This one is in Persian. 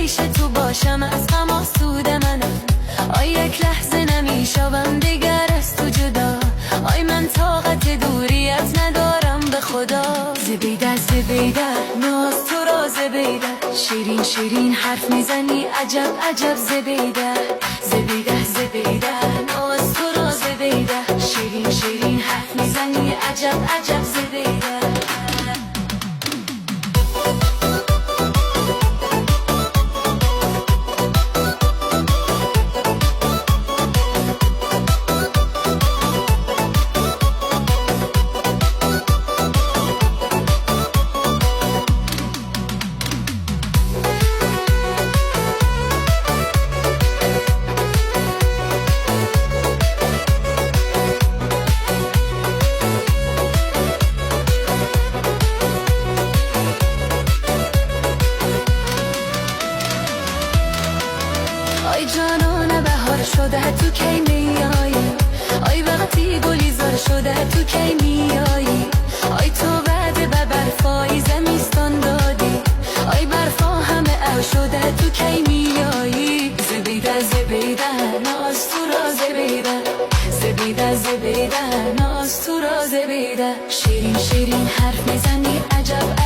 پیش تو باشم از غم آسود منم. آی یک لحظه نمیشوم دیگر از تو جدا. آی من طاقت دوری از ندارم به خدا. زبیده زبیده ناز تو را زبیده، شیرین شیرین حرف میزنی عجب عجب زبیده. زبیده زبیده ناز تو را زبیده، شیرین شیرین حرف میزنی عجب عجب زبیده. آی جانان بهار شده تو کی میایی؟ آی وقتی گلی زار شده تو کی میایی؟ آی تو وعده به برفای زمستان دادی، آی برفا همه او شده تو کی میایی؟ زبیده زبیده ناز تو را زبیده، زبیده زبیده ناز تو را زبیده، شیرین شیرین حرف میزنی عجب